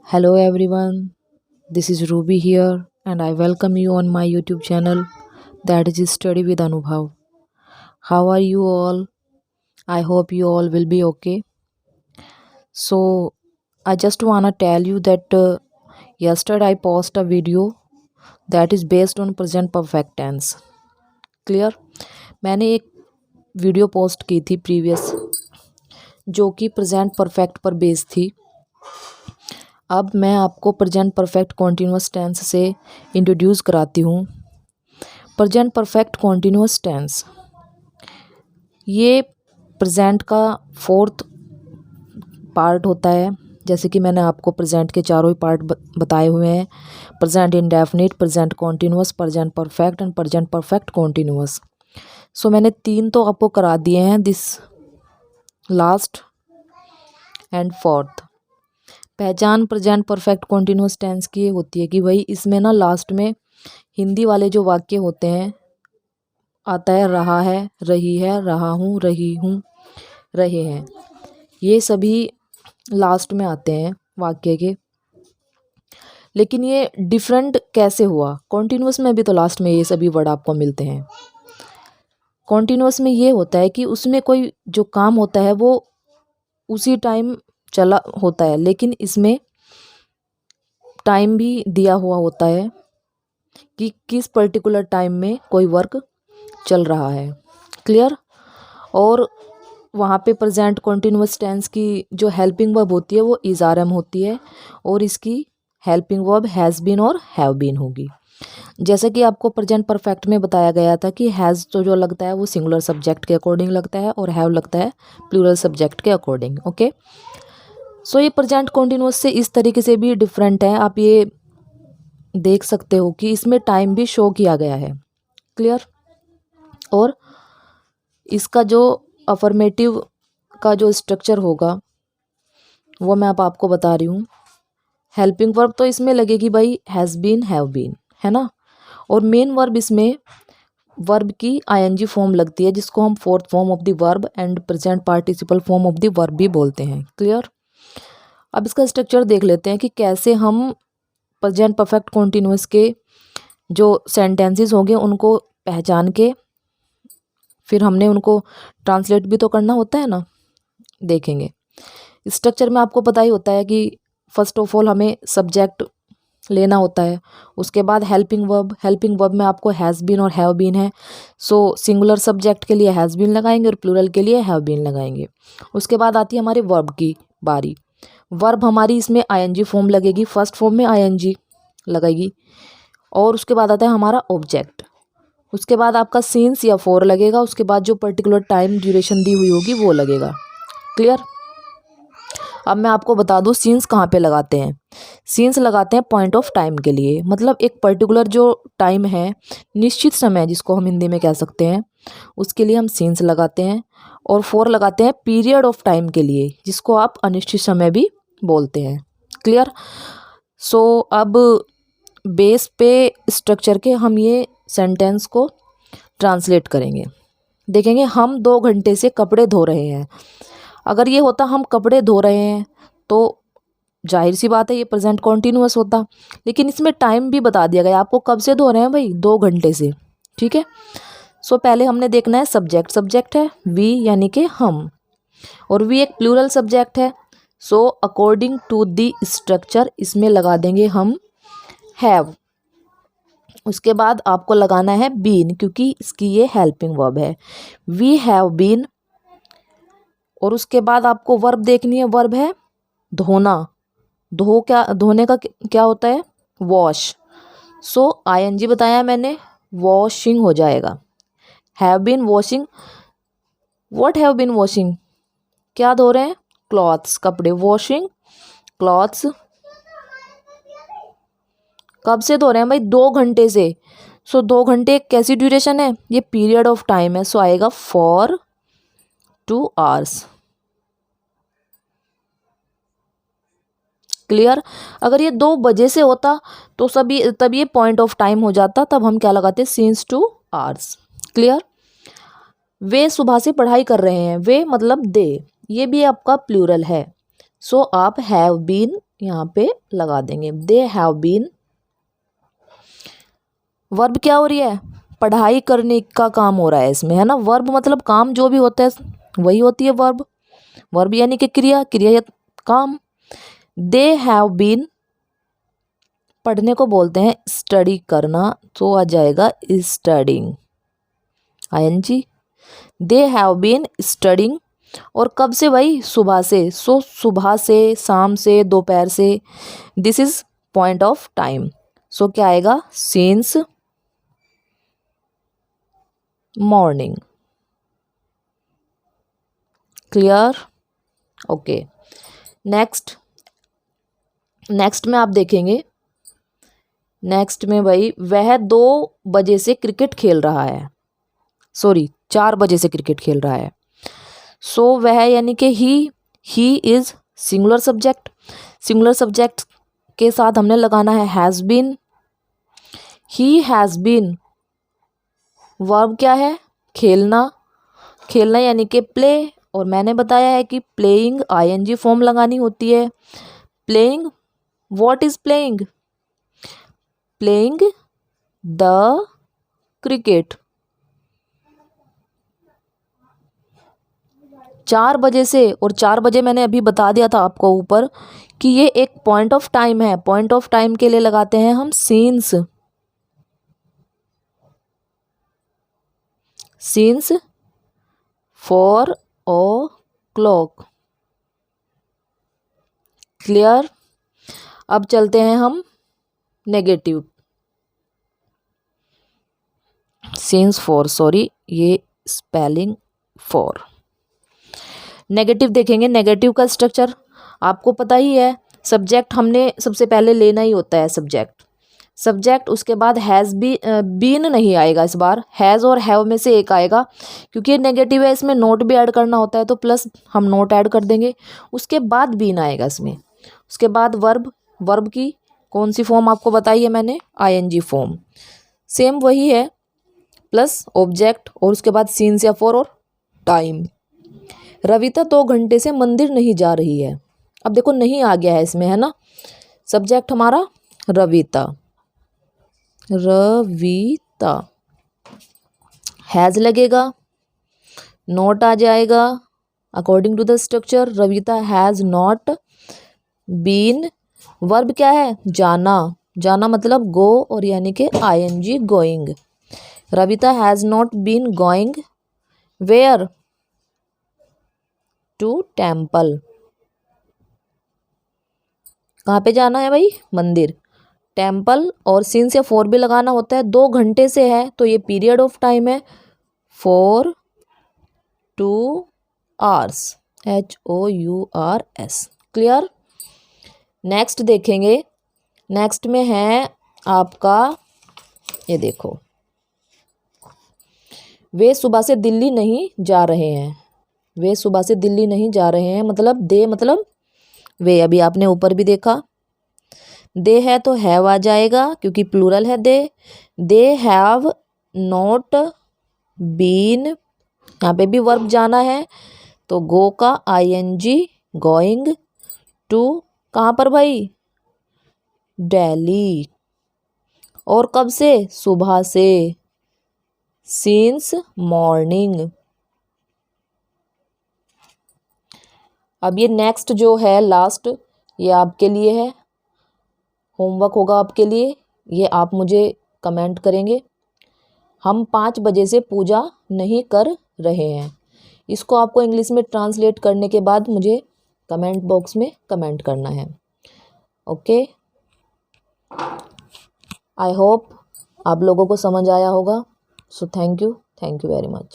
Hello everyone, this is Ruby here and I welcome you on my YouTube channel that is Study with Anubhav. How are you all? I hope you all will be okay. So, I just wanna tell you that yesterday I posted a video that is based on present perfect tense. Clear? मैंने एक video post की थी previous जो कि present perfect पर based थी। अब मैं आपको प्रेजेंट परफेक्ट कॉन्टिन्यूअस टेंस से इंट्रोड्यूस कराती हूँ। प्रेजेंट परफेक्ट कॉन्टिन्यूअस टेंस ये प्रेजेंट का फोर्थ पार्ट होता है। जैसे कि मैंने आपको प्रेजेंट के चारों ही पार्ट बताए हुए हैं, present indefinite, present continuous, present perfect and present perfect continuous. So मैंने 3 तो आपको करा दिए हैं, दिस लास्ट एंड फोर्थ। पहचान प्रेजेंट परफेक्ट कॉन्टिन्यूअस टेंस की ये होती है कि भाई इसमें ना लास्ट में हिंदी वाले जो वाक्य होते हैं आता है रहा है, रही है, रहा हूँ, रही हूँ, रहे हैं, ये सभी लास्ट में आते हैं वाक्य के। लेकिन ये डिफरेंट कैसे हुआ? कॉन्टिन्यूअस में भी तो लास्ट में ये सभी वर्ड आपको मिलते हैं। कॉन्टिन्यूअस में ये होता है कि उसमें कोई जो काम होता है वो उसी टाइम चला होता है, लेकिन इसमें टाइम भी दिया हुआ होता है कि किस पर्टिकुलर टाइम में कोई वर्क चल रहा है। क्लियर? और वहाँ पे प्रेजेंट कॉन्टिन्यूअस टेंस की जो हेल्पिंग वर्ब होती है वो इज आर एम होती है और इसकी हेल्पिंग वर्ब हैज़ बीन और हैव बीन होगी। जैसे कि आपको प्रेजेंट परफेक्ट में बताया गया था कि हैज़ तो जो लगता है वो सिंगुलर सब्जेक्ट के अकॉर्डिंग लगता है और हैव लगता है प्लूरल सब्जेक्ट के अकॉर्डिंग। ओके, सो ये प्रेजेंट कॉन्टिन्यूअस से इस तरीके से भी डिफरेंट है। आप ये देख सकते हो कि इसमें टाइम भी शो किया गया है। क्लियर? और इसका जो अफर्मेटिव का जो स्ट्रक्चर होगा वो मैं अब आपको बता रही हूँ। हेल्पिंग वर्ब तो इसमें लगेगी भाई हैज़ बीन, हैव बीन, है ना। और मेन वर्ब इसमें वर्ब की आईएनजी फॉर्म लगती है जिसको हम fourth form of the verb and present participle form of the verb भी बोलते हैं। क्लियर? अब इसका स्ट्रक्चर देख लेते हैं कि कैसे हम प्रेजेंट परफेक्ट कॉन्टिन्यूअस के जो सेंटेंसेस होंगे उनको पहचान के फिर हमने उनको ट्रांसलेट भी तो करना होता है ना। देखेंगे स्ट्रक्चर में आपको पता ही होता है कि फर्स्ट ऑफ ऑल हमें सब्जेक्ट लेना होता है, उसके बाद हेल्पिंग वर्ब में आपको हैज़ बीन और हैव बीन है। सो सिंगुलर सब्जेक्ट के लिए हैज़ बीन लगाएंगे और प्लूरल के लिए हैव बीन लगाएंगे। उसके बाद आती है हमारे वर्ब की बारी। वर्ब हमारी इसमें आईएनजी फॉर्म लगेगी, फर्स्ट फॉर्म में आईएनजी लगेगी। और उसके बाद आता है हमारा ऑब्जेक्ट। उसके बाद आपका सिंस या फॉर लगेगा। उसके बाद जो पर्टिकुलर टाइम ड्यूरेशन दी हुई होगी वो लगेगा। क्लियर? अब मैं आपको बता दूँ सिंस कहाँ पे लगाते हैं। सिंस लगाते हैं पॉइंट ऑफ टाइम के लिए, मतलब एक पर्टिकुलर जो टाइम है, निश्चित समय जिसको हम हिंदी में कह सकते हैं, उसके लिए हम सिंस लगाते हैं। और फॉर लगाते हैं पीरियड ऑफ टाइम के लिए, जिसको आप अनिश्चित समय भी बोलते हैं। क्लियर? सो अब बेस पे स्ट्रक्चर के हम ये सेंटेंस को ट्रांसलेट करेंगे। देखेंगे हम 2 घंटे से कपड़े धो रहे हैं। अगर ये होता हम कपड़े धो रहे हैं तो जाहिर सी बात है ये प्रेजेंट कॉन्टिन्यूअस होता, लेकिन इसमें टाइम भी बता दिया गया आपको कब से धो रहे हैं भाई, 2 घंटे से। ठीक है? सो पहले हमने देखना है सब्जेक्ट है वी यानी कि हम, और वी एक प्लूरल सब्जेक्ट है। So according to the structure इसमें लगा देंगे हम हैव। उसके बाद आपको लगाना है बीन क्योंकि इसकी ये हेल्पिंग वर्ब है, वी हैव बीन। और उसके बाद आपको वर्ब देखनी है, वर्ब है धोना। धोने का क्या होता है? वॉश। सो आईएनजी बताया मैंने, वॉशिंग हो जाएगा। Have been washing, what have been washing, क्या धो रहे हैं? क्लॉथ्स, कपड़े। वॉशिंग क्लॉथ्स, कब से धो रहे हैं भाई? 2 घंटे से। सो 2 घंटे कैसी ड्यूरेशन है? ये पीरियड ऑफ टाइम है। सो आएगा फॉर 2 आवर्स। क्लियर? अगर ये 2 बजे से होता तो तब ये पॉइंट ऑफ टाइम हो जाता, तब हम क्या लगाते? Since 2 hours. क्लियर? वे सुबह से पढ़ाई कर रहे हैं। वे मतलब दे, ये भी आपका प्लूरल है। सो आप हैव बीन यहाँ पे लगा देंगे। दे हैव बीन, वर्ब क्या हो रही है, पढ़ाई करने का काम हो रहा है इसमें, है ना। वर्ब मतलब काम जो भी होता है वही होती है वर्ब। वर्ब यानी कि क्रिया, क्रिया या काम। दे हैव बीन, पढ़ने को बोलते हैं स्टडी करना, तो आ जाएगा studying, ING। They have been studying, और कब से भाई, सुबह से। सो सुबह से, शाम से, दोपहर से, this is point of time. So क्या आएगा, since morning. Clear, okay. Next में आप देखेंगे, नेक्स्ट में भाई वह 2 बजे से क्रिकेट खेल रहा है, सॉरी 4 बजे से क्रिकेट खेल रहा है। सो वह यानी कि he is singular subject, singular subject के साथ हमने लगाना है has been. He has been, verb क्या है, खेलना, खेलना यानी कि प्ले, और मैंने बताया है कि प्लेइंग ING फॉर्म लगानी होती है। Playing, what is playing, playing the cricket. 4 बजे से, और 4 बजे मैंने अभी बता दिया था आपको ऊपर कि ये एक पॉइंट ऑफ टाइम है। पॉइंट ऑफ टाइम के लिए लगाते हैं हम सीन्स, सीन्स 4 o'clock। क्लियर, अब चलते हैं हम नेगेटिव, सीन्स 4, सॉरी ये स्पेलिंग 4। नेगेटिव देखेंगे, नेगेटिव का स्ट्रक्चर आपको पता ही है। सब्जेक्ट हमने सबसे पहले लेना ही होता है सब्जेक्ट, सब्जेक्ट उसके बाद हैज़ बीन नहीं आएगा, इस बार हैज़ और हैव में से एक आएगा, क्योंकि ये नेगेटिव है, इसमें नोट भी ऐड करना होता है, तो प्लस हम नोट ऐड कर देंगे। उसके बाद बीन आएगा इसमें। उसके बाद वर्ब, वर्ब की कौन सी फॉर्म आपको बताई है मैंने, ING फॉर्म, सेम वही है, प्लस ऑब्जेक्ट, और उसके बाद सीन्स या 4 और टाइम। रविता 2 घंटे से मंदिर नहीं जा रही है। अब देखो नहीं आ गया है इसमें, है ना। सब्जेक्ट हमारा रविता, रविता, हैज़ लगेगा, नॉट आ जाएगा। According to the structure Ravita has not been, verb क्या है, जाना, जाना मतलब गो, और यानी कि ING going. Ravita has not been going where, to temple. कहाँ पे जाना है भाई, मंदिर, टेम्पल, और सिंस या 4 भी लगाना होता है। 2 घंटे से है तो ये पीरियड ऑफ टाइम है, 4 2 hours, HOURS। क्लियर। नेक्स्ट देखेंगे, नेक्स्ट में है आपका, ये देखो, वे सुबह से दिल्ली नहीं जा रहे हैं। वे सुबह से दिल्ली नहीं जा रहे हैं मतलब दे मतलब वे, अभी आपने ऊपर भी देखा। दे है तो हैव आ जाएगा क्योंकि प्लूरल है दे। दे हैव नॉट बीन, यहाँ पे भी वर्ब जाना है तो गो का ING गोइंग टू, कहाँ पर भाई, दिल्ली, और कब से, सुबह से, सिंस मॉर्निंग। अब ये नेक्स्ट जो है लास्ट, ये आपके लिए है, होमवर्क होगा आपके लिए, ये आप मुझे कमेंट करेंगे। हम 5 बजे से पूजा नहीं कर रहे हैं, इसको आपको इंग्लिश में ट्रांसलेट करने के बाद मुझे कमेंट बॉक्स में कमेंट करना है। ओके, आई होप आप लोगों को समझ आया होगा। So thank you very much.